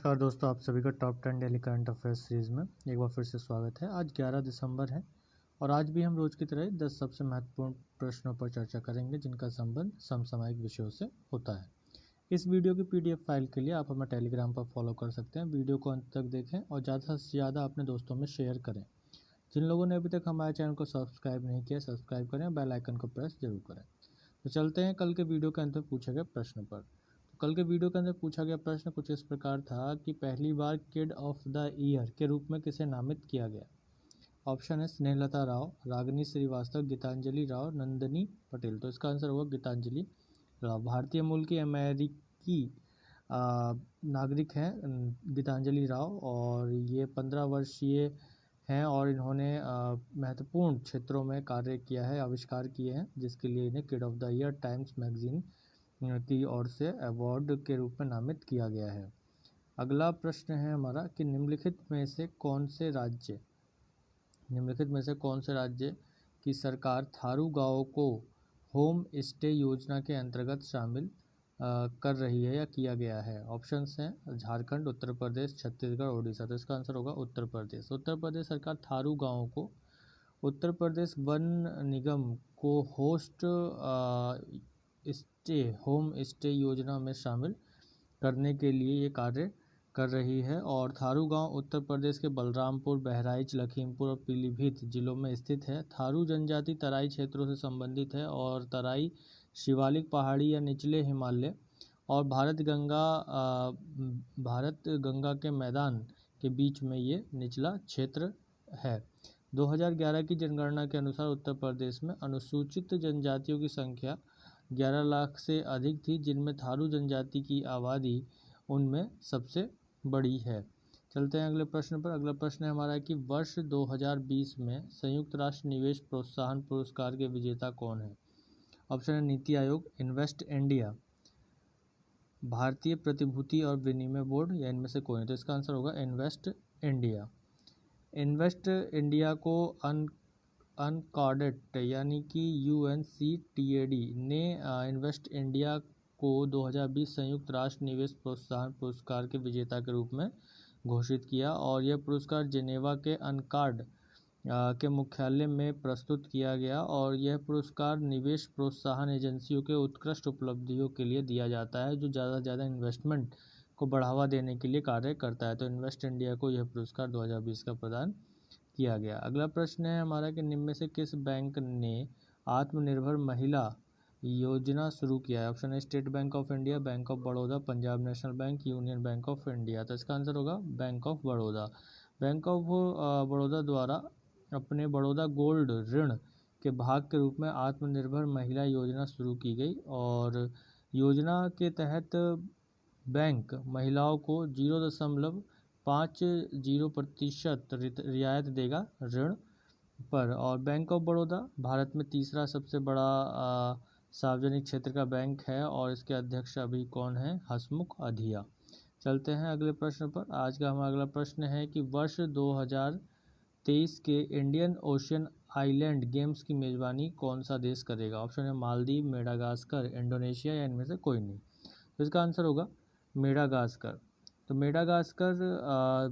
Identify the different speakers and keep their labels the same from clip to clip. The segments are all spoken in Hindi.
Speaker 1: नमस्कार दोस्तों, आप सभी का top 10 daily current affairs series में एक बार फिर से स्वागत है। आज 11 दिसंबर है और आज भी हम रोज़ की तरह 10 सबसे महत्वपूर्ण प्रश्नों पर चर्चा करेंगे जिनका संबंध समसामयिक विषयों से होता है। इस वीडियो की पीडीएफ फाइल के लिए आप हमें टेलीग्राम पर फॉलो कर सकते हैं। वीडियो को अंत तक देखें और ज़्यादा से ज़्यादा अपने दोस्तों में शेयर करें। जिन लोगों ने अभी तक हमारे चैनल को सब्सक्राइब नहीं किया, सब्सक्राइब करें, बेल आइकन को प्रेस जरूर करें। तो चलते हैं कल के वीडियो के अंत में पूछे गए प्रश्न पर। कल के वीडियो के अंदर पूछा गया प्रश्न कुछ इस प्रकार था कि पहली बार किड ऑफ द ईयर के रूप में किसे नामित किया गया। ऑप्शन है स्नेहलता राव, रागिनी श्रीवास्तव, गीतांजलि राव, नंदिनी पटेल। तो इसका आंसर होगा गीतांजलि राव। भारतीय मूल की अमेरिकी नागरिक हैं गीतांजलि राव और ये 15 वर्षीय हैं और इन्होंने महत्वपूर्ण क्षेत्रों में कार्य किया है, आविष्कार किए हैं, जिसके लिए इन्हें kid of the year times magazine की ओर से अवार्ड के रूप में नामित किया गया है। अगला प्रश्न है हमारा कि निम्नलिखित में से कौन से राज्य की सरकार थारू गाँव को होम स्टे योजना के अंतर्गत शामिल कर रही है या किया गया है। ऑप्शंस हैं झारखंड, उत्तर प्रदेश, छत्तीसगढ़, ओडिशा। तो इसका आंसर होगा उत्तर प्रदेश। उत्तर प्रदेश सरकार थारू गाँव को उत्तर प्रदेश वन निगम को होम स्टे योजना में शामिल करने के लिए ये कार्य कर रही है। और थारू गांव उत्तर प्रदेश के बलरामपुर, बहराइच, लखीमपुर और पीलीभीत जिलों में स्थित है। थारू जनजाति तराई क्षेत्रों से संबंधित है और तराई, शिवालिक पहाड़ी या निचले हिमालय और भारत गंगा के मैदान के बीच में ये निचला क्षेत्र है। 2011 की जनगणना के अनुसार उत्तर प्रदेश में अनुसूचित जनजातियों की संख्या 11 लाख से अधिक थी, जिनमें थारू जनजाति की आबादी उनमें सबसे बड़ी है। चलते हैं अगले प्रश्न पर। अगला प्रश्न है हमारा कि वर्ष 2020 में संयुक्त राष्ट्र निवेश प्रोत्साहन पुरस्कार के विजेता कौन है। ऑप्शन है नीति आयोग, इन्वेस्ट इंडिया, भारतीय प्रतिभूति और विनिमय बोर्ड या इनमें से कोई नहीं। तो इसका आंसर होगा इन्वेस्ट इंडिया। इन्वेस्ट इंडिया को अनकॉर्डेट यानी कि UNCTAD ने इन्वेस्ट इंडिया को 2020 संयुक्त राष्ट्र निवेश प्रोत्साहन पुरस्कार के विजेता के रूप में घोषित किया और यह पुरस्कार जेनेवा के अनकार्ड के मुख्यालय में प्रस्तुत किया गया। और यह पुरस्कार निवेश प्रोत्साहन एजेंसियों के उत्कृष्ट उपलब्धियों के लिए दिया जाता है जो ज़्यादा से ज़्यादा इन्वेस्टमेंट को बढ़ावा देने के लिए कार्य करता है। तो इन्वेस्ट इंडिया को यह पुरस्कार 2020 का प्रदान किया गया। अगला प्रश्न है हमारा कि निम्न में से किस बैंक ने आत्मनिर्भर महिला योजना शुरू किया है। ऑप्शन है state bank of India, bank of Baroda, Punjab national bank, union bank of India. तो इसका आंसर होगा bank of Baroda. Bank of Baroda द्वारा अपने बड़ौदा गोल्ड ऋण के भाग के रूप में आत्मनिर्भर महिला योजना शुरू की गई और योजना के तहत बैंक महिलाओं को 0.50% रियायत देगा ऋण पर। और बैंक ऑफ बड़ौदा भारत में तीसरा सबसे बड़ा सार्वजनिक क्षेत्र का बैंक है और इसके अध्यक्ष अभी कौन है, हसमुख अधिया। चलते हैं अगले प्रश्न पर। आज का हमारा अगला प्रश्न है कि वर्ष 2023 के इंडियन ओशियन आइलैंड गेम्स की मेज़बानी कौन सा देश करेगा। ऑप्शन है मालदीव, मेडागास्कर, इंडोनेशिया या इनमें से कोई नहीं। तो इसका आंसर होगा मेडागास्कर। तो मेडागास्कर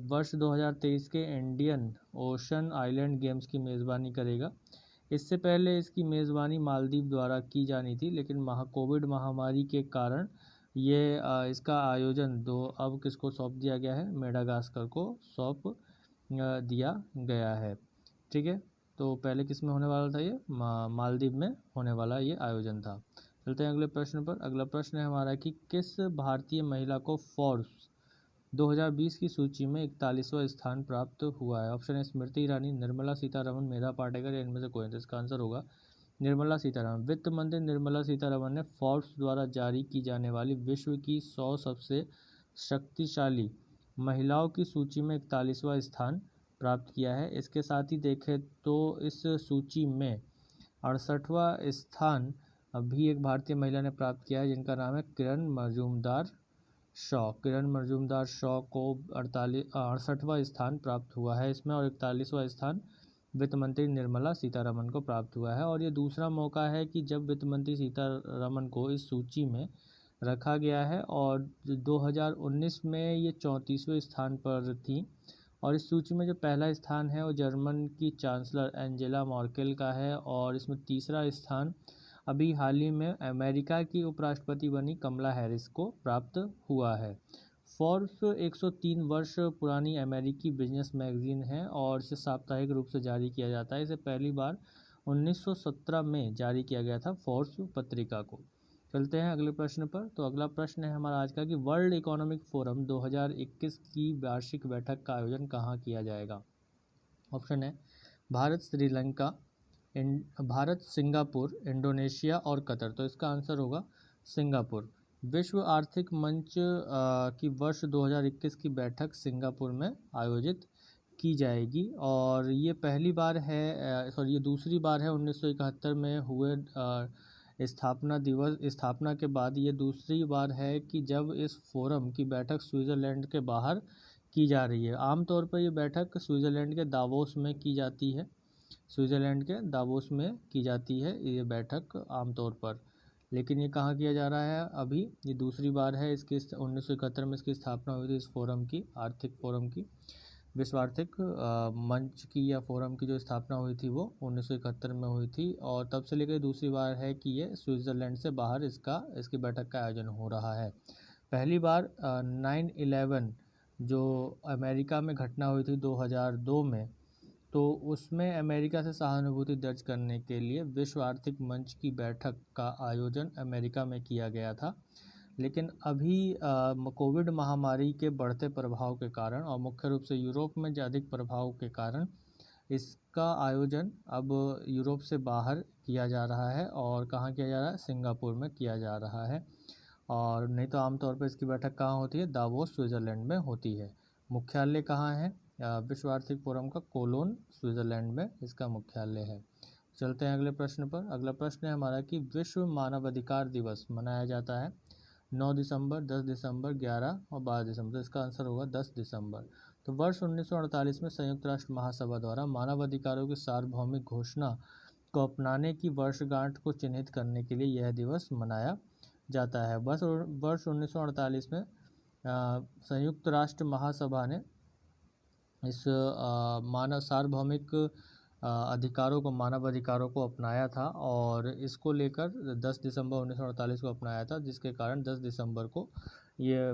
Speaker 1: वर्ष 2023 के इंडियन ओशन आइलैंड गेम्स की मेज़बानी करेगा। इससे पहले इसकी मेज़बानी मालदीव द्वारा की जानी थी, लेकिन कोविड महामारी के कारण ये इसका आयोजन अब किसको सौंप दिया गया है, मेडागास्कर को सौंप दिया गया है। ठीक है, तो पहले किस में होने वाला था, ये मालदीव में होने वाला ये आयोजन था। चलते हैं अगले प्रश्न पर। अगला प्रश्न है हमारा कि किस भारतीय महिला को फोर्ब्स 2020 की सूची में 41वां स्थान प्राप्त हुआ है। ऑप्शन है स्मृति ईरानी, निर्मला सीतारमण, मेधा पाटेकर या इनमें से कोई नहीं। इसका आंसर होगा निर्मला सीतारमण। वित्त मंत्री निर्मला सीतारमण ने फोर्ब्स द्वारा जारी की जाने वाली विश्व की 100 सबसे शक्तिशाली महिलाओं की सूची में 41वां स्थान प्राप्त किया है। इसके साथ ही देखें तो इस सूची में 68वां स्थान भी एक भारतीय महिला ने प्राप्त किया है जिनका नाम है किरण मजूमदार शॉ। किरण मजूमदार शॉ को 68वां स्थान प्राप्त हुआ है इसमें और 41वां स्थान वित्त मंत्री निर्मला सीतारमण को प्राप्त हुआ है। और ये दूसरा मौका है कि जब वित्त मंत्री सीतारमण को इस सूची में रखा गया है और 2019 में ये 34वें स्थान पर थी। और इस सूची में जो पहला स्थान है वो जर्मन की चांसलर एंजेला मर्केल का है और इसमें तीसरा स्थान अभी हाल ही में अमेरिका की उपराष्ट्रपति बनी कमला हैरिस को प्राप्त हुआ है। फोर्ब्स 103 वर्ष पुरानी अमेरिकी बिजनेस मैगजीन है और इसे साप्ताहिक रूप से जारी किया जाता है। इसे पहली बार 1917 में जारी किया गया था फोर्ब्स पत्रिका को। चलते हैं अगले प्रश्न पर। तो अगला प्रश्न है हमारा आज का कि वर्ल्ड इकोनॉमिक फोरम 2021 की वार्षिक बैठक का आयोजन कहाँ किया जाएगा। ऑप्शन है भारत, श्रीलंका, भारत, सिंगापुर, इंडोनेशिया और कतर। तो इसका आंसर होगा सिंगापुर। विश्व आर्थिक मंच की वर्ष 2021 की बैठक सिंगापुर में आयोजित की जाएगी और ये पहली बार है ये दूसरी बार है 1971 में हुए स्थापना के बाद ये दूसरी बार है कि जब इस फोरम की बैठक स्विट्ज़रलैंड के बाहर की जा रही है। आमतौर पर ये बैठक स्विट्ज़रलैंड के दावोस में की जाती है। स्विट्ज़रलैंड के दावोस में की जाती है ये बैठक आमतौर पर, लेकिन ये कहाँ किया जा रहा है अभी, ये दूसरी बार है। इसकी 1971 में इसकी स्थापना हुई थी इस फोरम की, आर्थिक फोरम की, विश्व आर्थिक मंच की या फोरम की जो स्थापना हुई थी वो 1971 में हुई थी और तब से लेकर दूसरी बार है कि ये स्विट्ज़रलैंड से बाहर इसकी बैठक का आयोजन हो रहा है। पहली बार 9/11 जो अमेरिका में घटना हुई थी 2002 में, तो उसमें अमेरिका से सहानुभूति दर्ज करने के लिए विश्व आर्थिक मंच की बैठक का आयोजन अमेरिका में किया गया था। लेकिन अभी कोविड महामारी के बढ़ते प्रभाव के कारण और मुख्य रूप से यूरोप में अधिक प्रभाव के कारण इसका आयोजन अब यूरोप से बाहर किया जा रहा है। और कहाँ किया जा रहा है, सिंगापुर में किया जा रहा है। और नहीं तो आमतौर पर इसकी बैठक कहाँ होती है, दावोस स्विट्ज़रलैंड में होती है। मुख्यालय कहाँ है विश्व आर्थिक फोरम का, कोलोन स्विट्ज़रलैंड में इसका मुख्यालय है। चलते हैं अगले प्रश्न पर। अगला प्रश्न है हमारा कि विश्व मानवाधिकार दिवस मनाया जाता है 9 दिसंबर, 10 दिसंबर, 11 और 12 दिसंबर। तो इसका आंसर होगा 10 दिसंबर। तो वर्ष 1948 में संयुक्त राष्ट्र महासभा द्वारा मानवाधिकारों की सार्वभौमिक घोषणा को अपनाने की वर्षगांठ को चिन्हित करने के लिए यह दिवस मनाया जाता है। वर्ष 1948 में संयुक्त राष्ट्र महासभा ने इस मानव सार्वभौमिक अधिकारों को, मानव अधिकारों को अपनाया था और इसको लेकर 10 दिसंबर 1948 को अपनाया था, जिसके कारण 10 दिसंबर को ये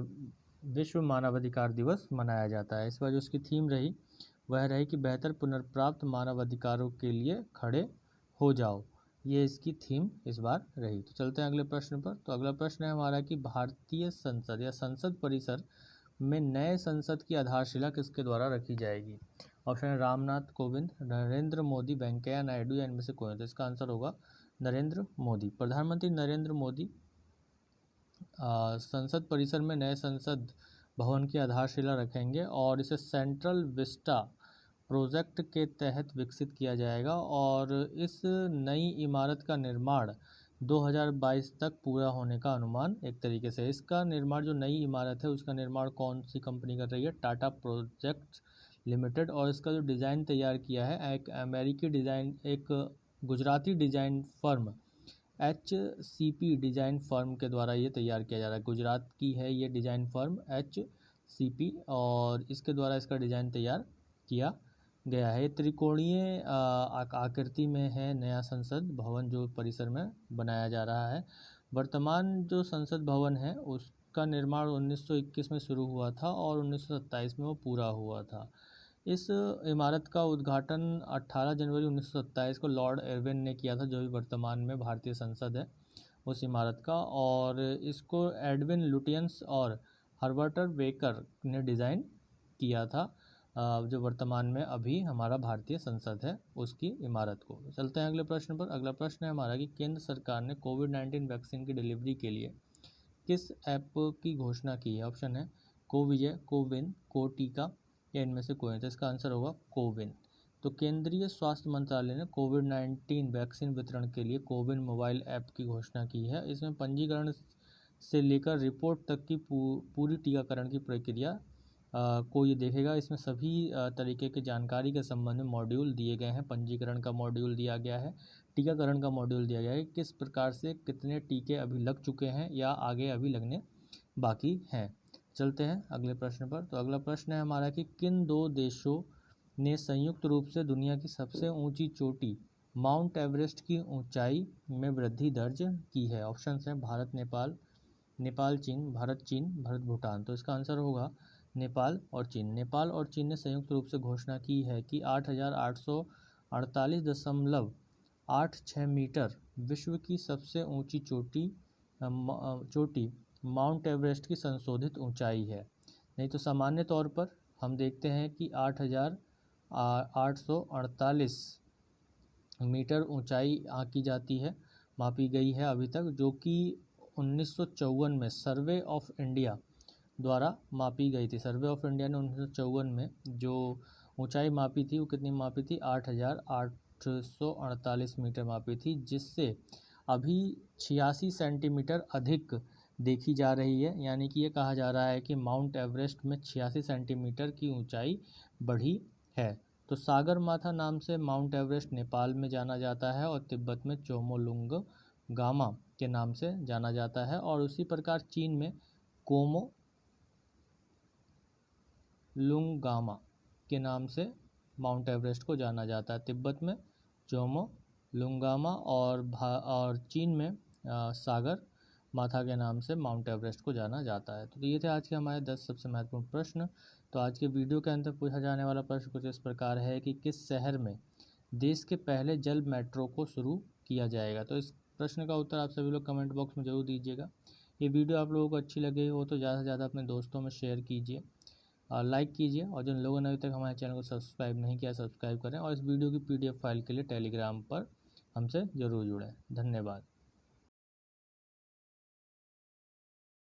Speaker 1: विश्व मानवाधिकार दिवस मनाया जाता है। इस बार जो उसकी थीम रही वह रही कि बेहतर पुनर्प्राप्त मानव अधिकारों के लिए खड़े हो जाओ, ये इसकी थीम इस बार रही। तो चलते हैं अगले प्रश्न पर। तो अगला प्रश्न है हमारा कि भारतीय संसद या संसद परिसर में नए संसद की आधारशिला किसके द्वारा रखी जाएगी। ऑप्शन है रामनाथ कोविंद, नरेंद्र मोदी, वेंकैया नायडू या इनमें से कोई। तो इसका आंसर होगा नरेंद्र मोदी। प्रधानमंत्री नरेंद्र मोदी संसद परिसर में नए संसद भवन की आधारशिला रखेंगे और इसे सेंट्रल विस्टा प्रोजेक्ट के तहत विकसित किया जाएगा और इस नई इमारत का निर्माण 2022 तक पूरा होने का अनुमान एक तरीके से। इसका निर्माण, जो नई इमारत है उसका निर्माण कौन सी कंपनी कर रही है, टाटा प्रोजेक्ट्स लिमिटेड। और इसका जो डिज़ाइन तैयार किया है एक Gujarati design firm HCP design firm के द्वारा ये तैयार किया जा रहा है। गुजरात की है ये डिज़ाइन फर्म HCP और इसके द्वारा इसका डिज़ाइन तैयार किया गया है। त्रिकोणीय आकृति में है नया संसद भवन जो परिसर में बनाया जा रहा है। वर्तमान जो संसद भवन है उसका निर्माण 1921 में शुरू हुआ था और 1927 में वो पूरा हुआ था। इस इमारत का उद्घाटन 18 जनवरी 1927 को लॉर्ड इरविन ने किया था, जो भी वर्तमान में भारतीय संसद है उस इमारत का। और इसको एडविन लुटियंस और हर्बर्टर वेकर ने डिज़ाइन किया था, जो वर्तमान में अभी हमारा भारतीय संसद है उसकी इमारत को। चलते हैं अगले प्रश्न पर। अगला प्रश्न है हमारा कि केंद्र सरकार ने कोविड-19 वैक्सीन की डिलीवरी के लिए किस ऐप की घोषणा की है। ऑप्शन है कोविजय, कोविन, कोटीका या इनमें से कोई। तो इसका आंसर होगा कोविन। तो केंद्रीय स्वास्थ्य मंत्रालय ने कोविड-19 वैक्सीन वितरण के लिए कोविन मोबाइल ऐप की घोषणा की है। इसमें पंजीकरण से लेकर रिपोर्ट तक की पूरी टीकाकरण की प्रक्रिया को ये देखेगा। इसमें सभी तरीके की जानकारी के संबंध में मॉड्यूल दिए गए हैं। पंजीकरण का मॉड्यूल दिया गया है, टीकाकरण का मॉड्यूल दिया गया है, किस प्रकार से कितने टीके अभी लग चुके हैं या आगे अभी लगने बाकी हैं। चलते हैं अगले प्रश्न पर। तो अगला प्रश्न है हमारा कि किन 2 देशों ने संयुक्त रूप से दुनिया की सबसे ऊंची चोटी माउंट एवरेस्ट की ऊंचाई में वृद्धि दर्ज की है। ऑप्शंस हैं भारत नेपाल, नेपाल चीन, भारत चीन, भारत भूटान। तो इसका आंसर होगा नेपाल और चीन। नेपाल और चीन ने संयुक्त रूप से घोषणा की है कि 8,848.86 मीटर विश्व की सबसे ऊंची चोटी माउंट एवरेस्ट की संशोधित ऊंचाई है। नहीं तो सामान्य तौर पर हम देखते हैं कि 8,848 मीटर ऊंचाई आंकी जाती है, मापी गई है अभी तक, जो कि 1954 में सर्वे ऑफ इंडिया द्वारा मापी गई थी। सर्वे ऑफ इंडिया ने 1954 में जो ऊंचाई मापी थी वो कितनी मापी थी? 8,848 मीटर मापी थी, जिससे अभी 86 सेंटीमीटर अधिक देखी जा रही है। यानी कि ये कहा जा रहा है कि माउंट एवरेस्ट में 86 सेंटीमीटर की ऊंचाई बढ़ी है। तो सागरमाथा नाम से माउंट एवरेस्ट नेपाल में जाना जाता है और तिब्बत में चोमोलुंगगामा के नाम से जाना जाता है। और उसी प्रकार चीन में कोमोलुंगगामा के नाम से माउंट एवरेस्ट को जाना जाता है। तिब्बत में चोमोलुंगगामा और चीन में सागर माथा के नाम से माउंट एवरेस्ट को जाना जाता है। तो ये थे आज के हमारे 10 सबसे महत्वपूर्ण प्रश्न। तो आज के वीडियो के अंदर पूछा जाने वाला प्रश्न कुछ इस प्रकार है कि किस शहर में देश के पहले जल मेट्रो को शुरू किया जाएगा। तो इस प्रश्न का उत्तर आप सभी लोग कमेंट बॉक्स में ज़रूर दीजिएगा। ये वीडियो आप लोगों को अच्छी लगी हो तो ज़्यादा से ज़्यादा अपने दोस्तों में शेयर कीजिए, लाइक कीजिए, और जिन लोगों ने अभी तक हमारे चैनल को सब्सक्राइब नहीं किया सब्सक्राइब करें, और इस वीडियो की PDF फाइल के लिए टेलीग्राम पर हमसे ज़रूर जुड़ें। धन्यवाद।